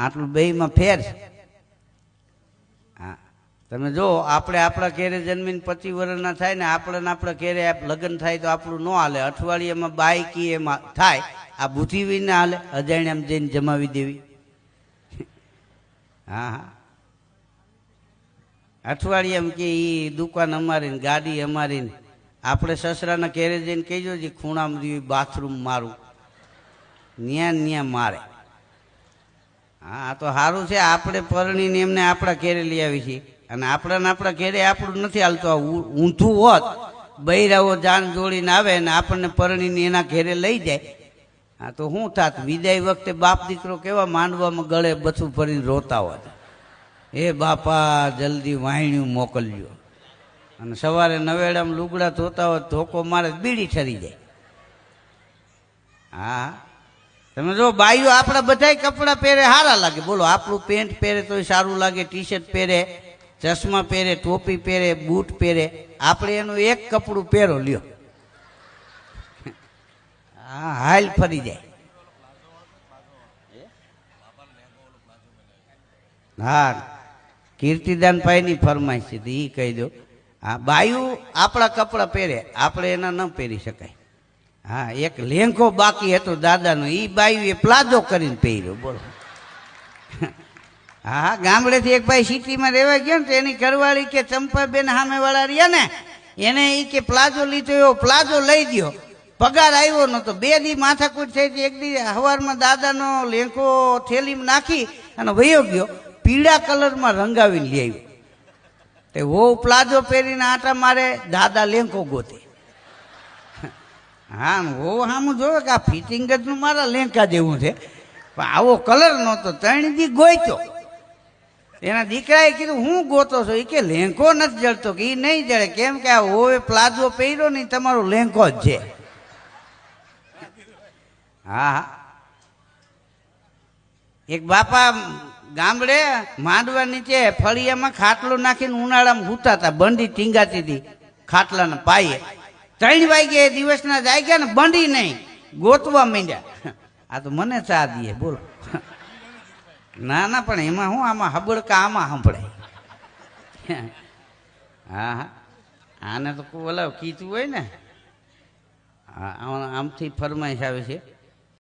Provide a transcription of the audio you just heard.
આટલું બેયમાં ફેર છે. હા, તમે જો આપણે આપણા ઘેરે જન્મીને 25 વર્ષના થાય ને આપણા ઘેરે લગ્ન થાય તો આપણું ન હાલે. અઠવાડિયામાં બાઈકી એમાં થાય, આ બુદ્ધિવી ના હાલે, અજાણ્યામાં જઈને જમાવી દેવી. હા હા, અઠવાડિયામાં કે એ દુકાન અમારી ને ગાડી અમારી ને, આપણે સસરાના ઘેરે જઈને કહેજો જે ખૂણામાં બાથરૂમ મારું ન્યા મારે. હા, તો સારું છે આપણે પરણીને એમને આપણા ઘેરે લઈ આવી છીએ, અને આપણા ઘેરે આપણું નથી હાલતું. ઊંધું હોત, બૈરાઓ જાન જોડીને આવે ને આપણને પરણીને એના ઘેરે લઈ જાય, હા તો શું થાત? વિદાય વખતે બાપ દીકરો કેવા માંડવામાં ગળે બથું ભરીને રોતા હોત, એ બાપા જલ્દી વાયણ્યું મોકલજો. અને સવારે નવેડામાં લુગડા ધોતા હોય, ધોકો મારે બીડી ઠરી જાય. હા, તમે જો બાઈઓ આપણા બધાય કપડાં પહેરે સારા લાગે. બોલો, આપણું પેન્ટ પહેરે તોય સારું લાગે, ટી શર્ટ પહેરે, ચશ્મા પહેરે, ટોપી પહેરે, બૂટ પહેરે. આપણે એનું એક કપડું પહેરો લ્યો, હા હાલ ફરી જાય. હા, કીર્તિદાન ભાઈની ફરમાઈશ છે, એ કહી દો. હા, બાયું આપણા કપડાં પહેરે, આપણે એના ન પહેરી શકાય. હા, એક લેંઘો બાકી હતો દાદાનો, એ બાયું એ પ્લાઝો કરીને પહેર્યો. બોલો. હા, ગામડેથી એક ભાઈ સિટીમાં રહેવા ગયો ને તો એની ઘરવાળી કે ચંપાબેન સામેવાળા રહ્યા ને, એને એ કે પ્લાઝો લીધો, એવો પ્લાઝો લઈ ગયો, પગાર આવ્યો નતો. 2 દી માથાકૂટ થઈ હતી. એક દી સવારમાં દાદાનો લેંઘો થેલીમાં નાખી અને વયો ગયો, પીળા કલરમાં રંગાવીને લઈ આવ્યો. તે વહુ પ્લાઝો પહેરીને આટા મારે, દાદા લેંઘો ગોતે. હા, વહુ સામું જોવે કે આ ફિટિંગ જ મારા લેંઘા જેવું છે, પણ આવો કલર નહોતો. 3 દી ગોઈતો. એના દીકરાએ કીધું હું ગોતો છો? એ કે લેંઘો નથી જળતો. કે એ નહીં જળે, કેમ કે આ હોવે પ્લાઝો પહેર્યો નહીં, તમારો લેંઘો જ છે. હા, એક બાપા ગામડે માંડવા નીચે ફળિયામાં ખાટલો નાખીને ઉનાળામાં સૂતા હતા. બંડી ટીંગાતી હતી ખાટલાના પાયે. 3 વાગે દિવસના જાગ્યા ને બંડી નહીં, ગોતવા માંડ્યા. આ તો મને ચા દે. બોલો. ના ના, પણ એમાં હું, આમાં હબડકા આમાં સંભળાય. હા હા, આને તો ઓલા કીધું હોય ને. હા, આમથી ફરમાઈશ આવે છે.